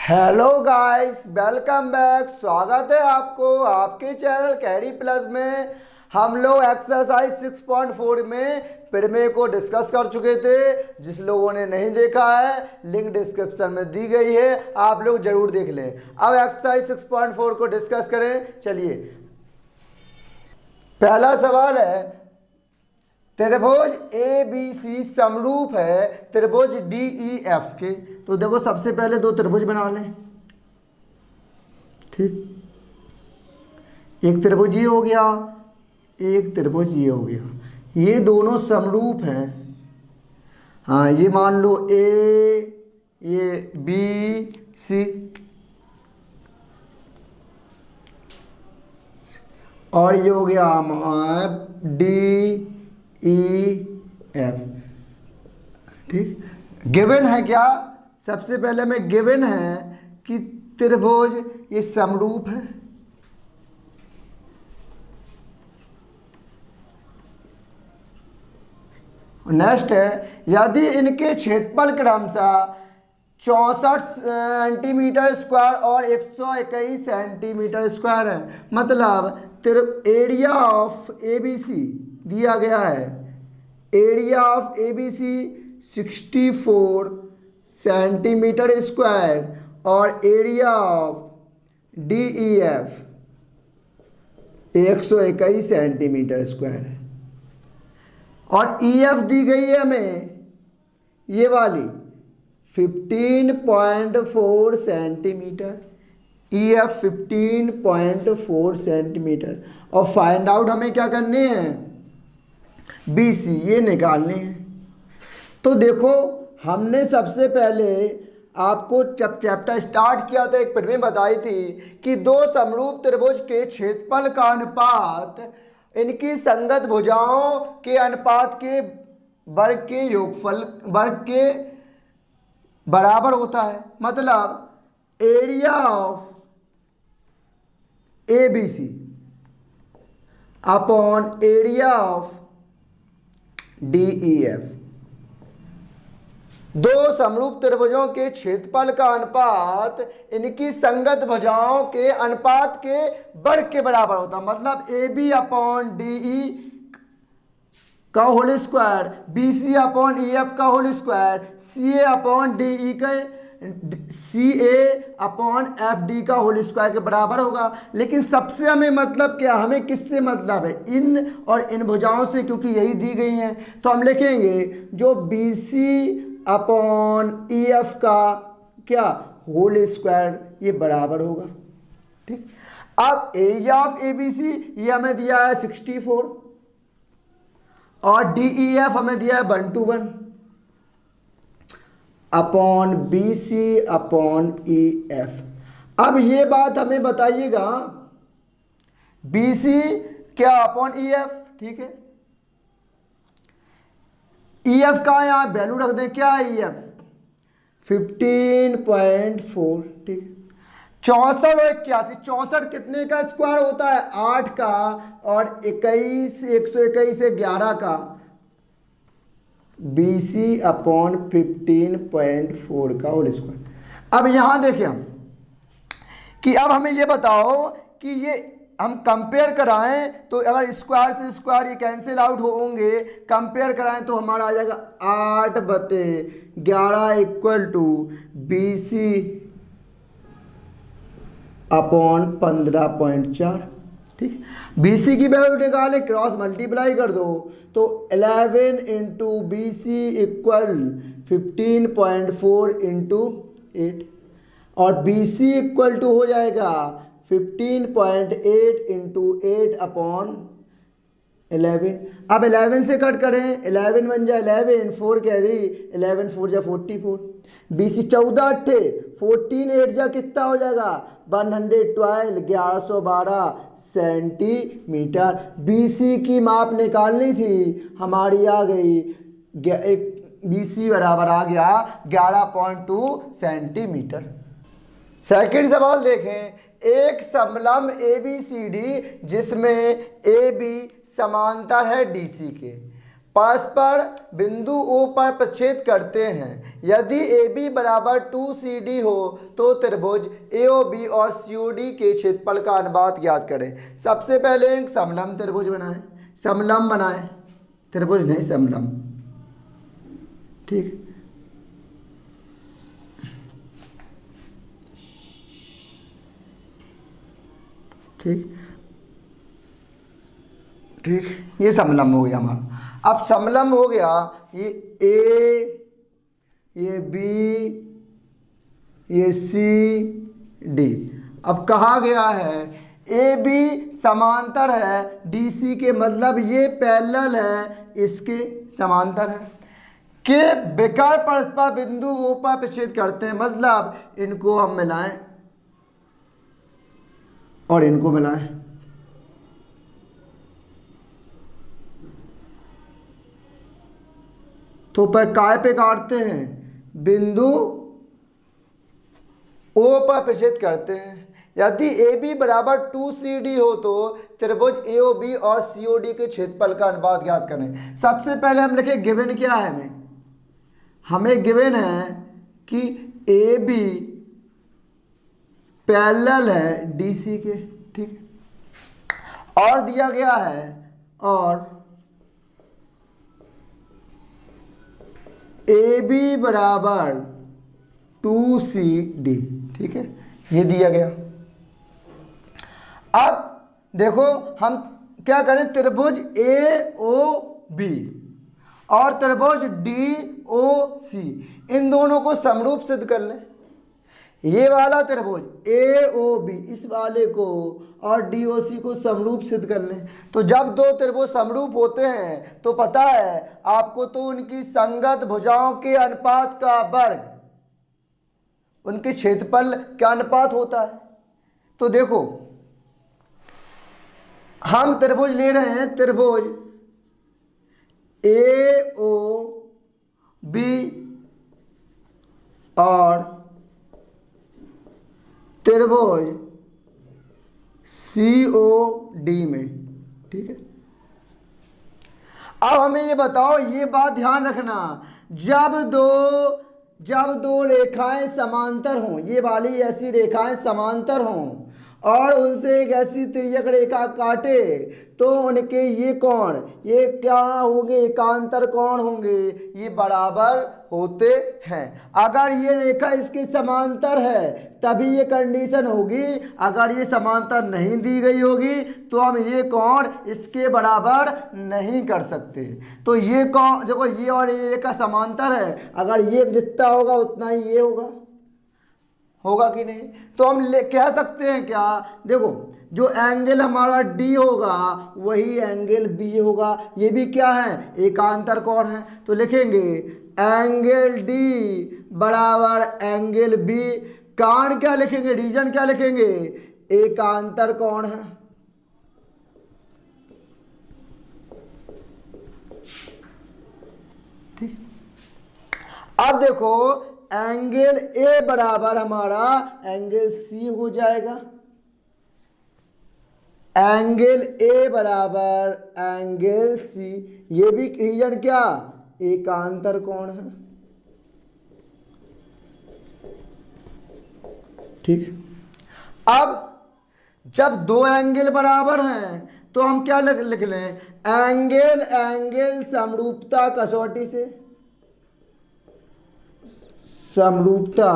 Hello guys, welcome back. स्वागत है आपको आपके चैनल कैरी प्लस में। हम लोग एक्सरसाइज 6.4 में प्रमेय को डिस्कस कर चुके थे। जिस लोगों ने नहीं देखा है, लिंक डिस्क्रिप्शन में दी गई है, आप लोग जरूर देख लें। अब एक्सरसाइज 6.4 को डिस्कस करें। चलिए, पहला सवाल है, त्रिभुज ए बी सी समरूप है त्रिभुज डी ई एफ के। तो देखो, सबसे पहले दो त्रिभुज बना लें। ठीक, एक त्रिभुज ये हो गया, एक त्रिभुज ये हो गया। ये दोनों समरूप हैं। हाँ, ये मान लो ए, ये बी सी, और ये हो गया डी ई एफ। ठीक, गिवन है क्या? सबसे पहले में गिवन है कि त्रिभुज ये समरूप है। नेक्स्ट है, यदि इनके क्षेत्रफल क्रमशः 64 सेंटीमीटर स्क्वायर और 121 सेंटीमीटर स्क्वायर है। मतलब area of A B C दिया गया है। Area of A B C 64 centimetre square और area of D E F 121 centimetre square है। और ई एफ दी गई है हमें ये वाली 15.4 सेंटीमीटर। E F 15.4 centimetre. और फाइंड आउट हमें क्या करने हैं? बी सी ये निकालने हैं। तो देखो, हमने सबसे पहले आपको जब चैप्टर स्टार्ट किया था एक प्रमेय बताई थी कि दो समरूप त्रिभुज के क्षेत्रफल का अनुपात इनकी संगत भुजाओं के अनुपात के वर्ग के योगफल वर्ग के बराबर होता है। मतलब area of A B C upon area of D E F, दो समरूप त्रिभुजों के क्षेत्रफल का अनुपात इनकी संगत भुजाओं के अनुपात के वर्ग के बराबर होता है। मतलब A B upon D E का whole square, B C upon E F का whole square, C A upon D E का C A upon F D का होल स्क्वायर के बराबर होगा। लेकिन सबसे हमें मतलब क्या, हमें किससे मतलब है? इन और इन भुजाओं से, क्योंकि यही दी गई हैं। तो हम लिखेंगे जो B C upon E F का क्या होल स्क्वायर ये बराबर होगा। ठीक, अब area of A B C ये हमें दिया है 64 और डी ई एफ हमें दिया है 1:1 upon B C upon E F. अब ये बात हमें बताइएगा, बी सी क्या अपॉन ई एफ। ठीक है, ई एफ का यहाँ वैल्यू रख दें। क्या है ई एफ? 15.4। ठीक, 64 और 81, 64 कितने का स्क्वायर होता है? 8 का, और 21 121 है 11 का। बी सी अपॉन 15.4 का होल स्क्वायर। अब यहां देखिए हम कि अब हमें ये बताओ कि ये हम कंपेयर कराएं तो अगर स्क्वायर से स्क्वायर ये कैंसिल आउट होंगे, कंपेयर कराएं तो हमारा आ जाएगा 8/11 equal to B C upon 15.4। ठीक, बी सी की वैल्यू निकाले, क्रॉस मल्टीप्लाई कर दो तो 11 into B C equal 15.4 into 8, और बी सी इक्वल टू हो जाएगा 15.8 इंटू 8 अपॉन 11। अब 11 से कट करें, 11 बन जाए 11, 4 कैरी, 11 4 जा 44। बी सी 14 8 14 8 जा कितना हो जाएगा? 112 1112 सेंटीमीटर। बी सी की माप निकालनी थी, हमारी आ गई बी सी बराबर आ गया 11.2 सेंटीमीटर। सेकंड सवाल देखें, एक समलंब ए बी सी डी जिसमें ए बी समांतर है डी सी के, परस्पर बिंदु O पर प्रक्षेद करते हैं। यदि AB बराबर 2CD हो तो त्रिभुज AOB और COD के क्षेत्रफल का अनुपात ज्ञात करें। सबसे पहले एक समलंब त्रिभुज बनाएं, समलंब बनाएं, त्रिभुज नहीं समलंब, ठीक। ठीक ठीक, ये समलंब हो गया हमारा। अब समलंब हो गया, ये A, ये B, ये C, D। अब कहा गया है AB समांतर है DC के, मतलब ये पैरेलल है इसके समांतर है, के विकर्ण परस्पर बिंदु O पर प्रक्षेद करते हैं, मतलब इनको हम मिलाएं और इनको मिलाएं। तो काय पे काटते हैं, बिंदु O पर प्रक्षेद करते हैं। यदि AB बराबर 2CD हो तो त्रिभुज AOB और COD के क्षेत्रफल का अनुपात ज्ञात करें। सबसे पहले हम लिखें गिवन क्या है, हमें गिवन है कि AB पैरेलल है DC के, ठीक, और दिया गया है और AB बराबर 2CD, ठीक है, ये दिया गया। अब देखो हम क्या करें, त्रिभुज AOB और त्रिभुज DOC इन दोनों को समरूप सिद्ध कर लें। ये वाला त्रिभुज AOB इस वाले को और DOC को समरूप सिद्ध कर लें। तो जब दो त्रिभुज समरूप होते हैं तो पता है आपको, तो उनकी संगत भुजाओं के अनुपात का वर्ग उनके क्षेत्रफल का अनुपात होता है। तो देखो हम त्रिभुज ले रहे हैं, त्रिभुज AOB और त्रिभुज COD में, ठीक है। अब हमें ये बताओ, ये बात ध्यान रखना, जब दो रेखाएं समांतर हों, ये वाली ऐसी रेखाएं समांतर हों और उनसे एक ऐसी तिर्यक रेखा काटे तो उनके ये कोण, ये क्या होंगे, एकांतर कोण होंगे, ये बराबर होते हैं। अगर ये रेखा इसके समांतर है तभी ये कंडीशन होगी, अगर ये समांतर नहीं दी गई होगी तो हम ये कोण इसके बराबर नहीं कर सकते। तो ये कोण देखो, ये और ये रेखा समांतर है, अगर ये जितना होगा उतना ही ये होगा कि नहीं। तो हम कह सकते हैं क्या, देखो जो एंगल हमारा D होगा वही एंगल B होगा, ये भी क्या है, एकांतर कोण है। तो लिखेंगे एंगल D बराबर एंगल B, कारण क्या लिखेंगे, रीजन क्या लिखेंगे, एकांतर कोण है। ठीक, अब देखो एंगल A बराबर हमारा एंगल C हो जाएगा, एंगल A बराबर एंगल C, ये भी रीजन क्या, एकांतर कोण है। ठीक, अब जब दो एंगल बराबर हैं तो हम क्या लिख लें, एंगल समरूपता कसौटी से, समरूपता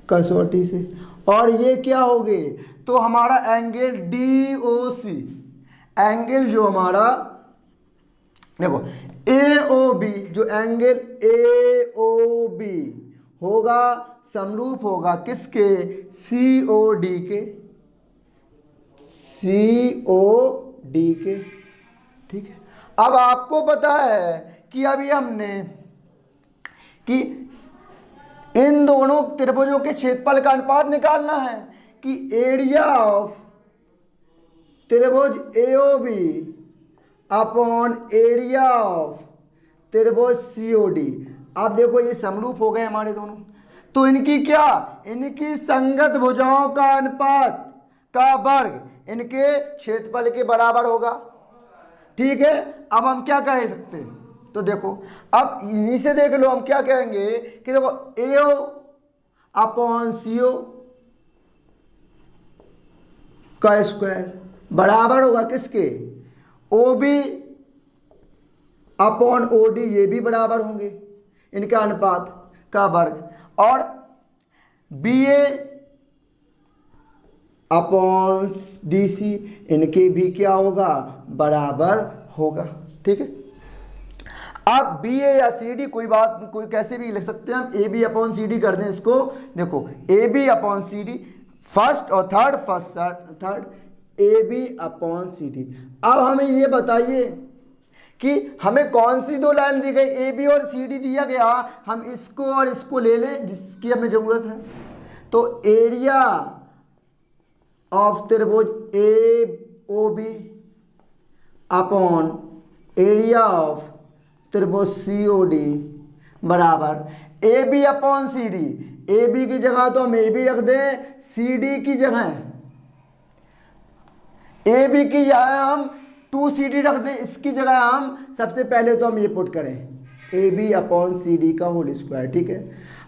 कसौटी से, और ये क्या होगे, तो हमारा एंगल DOC, एंगल जो हमारा देखो AOB, जो एंगल AOB होगा समरूप होगा किसके, COD के, COD के। ठीक है, अब आपको पता है कि अभी हमने कि इन दोनों त्रिभुजों के क्षेत्रफल का अनुपात निकालना है, कि एरिया ऑफ त्रिभुज AOB अपॉन एरिया ऑफ त्रिभुज COD। आप देखो ये समरूप हो गए हमारे दोनों, तो इनकी क्या, इनकी संगत भुजाओं का अनुपात का वर्ग इनके क्षेत्रफल के बराबर होगा। ठीक है। अब हम क्या कह सकते हैं, तो देखो अब इन्हीं से देख लो, हम क्या कहेंगे कि देखो AO अपॉन CO का स्क्वायर बराबर होगा किसके, OB अपॉन OD, ये भी बराबर होंगे इनका अनुपात का वर्ग, और BA अपॉन DC इनके भी क्या होगा, बराबर होगा। ठीक है। अब BA या CD कोई बात, कोई कैसे भी लिख सकते हैं हम, AB अपॉन CD कर दें इसको, देखो AB अपॉन CD फर्स्ट और third, first third, AB upon CD। अब हमें ये बताइए कि हमें कौन सी दो लाइन दी गई, AB और CD दिया गया, हम इसको और इसको ले लें जिसकी हमें जरूरत है। तो एरिया ऑफ त्रिभुज AOB अपॉन एरिया ऑफ त्रिभुज COD बराबर AB अपॉन CD। AB की जगह तो हम AB रख दें, CD की जगह AB की जगह हम 2CD रख दें, इसकी जगह हम सबसे पहले तो हम ये पुट करें AB अपॉन CD का होल स्क्वायर। ठीक है।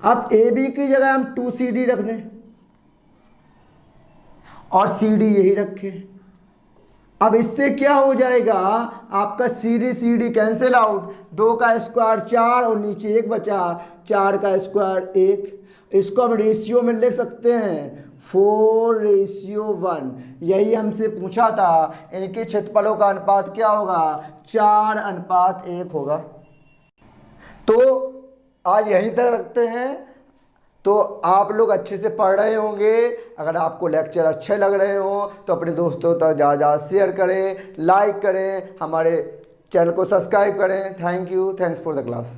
अब AB की जगह हम 2CD रख दें और CD यही रखें। अब इससे क्या हो जाएगा, आपका CD कैंसिल आउट, 2 का स्क्वायर 4 और नीचे 1 बचा, 4 का स्क्वायर 1। इसको हम रेशियो में लिख सकते हैं 4:1। यही हमसे पूछा था, इनके क्षेत्रफलों का अनुपात क्या होगा, 4:1 होगा। तो आज यहीं तक रखते हैं। तो आप लोग अच्छे से पढ़ रहे होंगे। अगर आपको लेक्चर अच्छे लग रहे हो तो अपने दोस्तों तक ज़्यादा शेयर करें, लाइक करें, हमारे चैनल को सब्सक्राइब करें। Thank you, thanks for the class.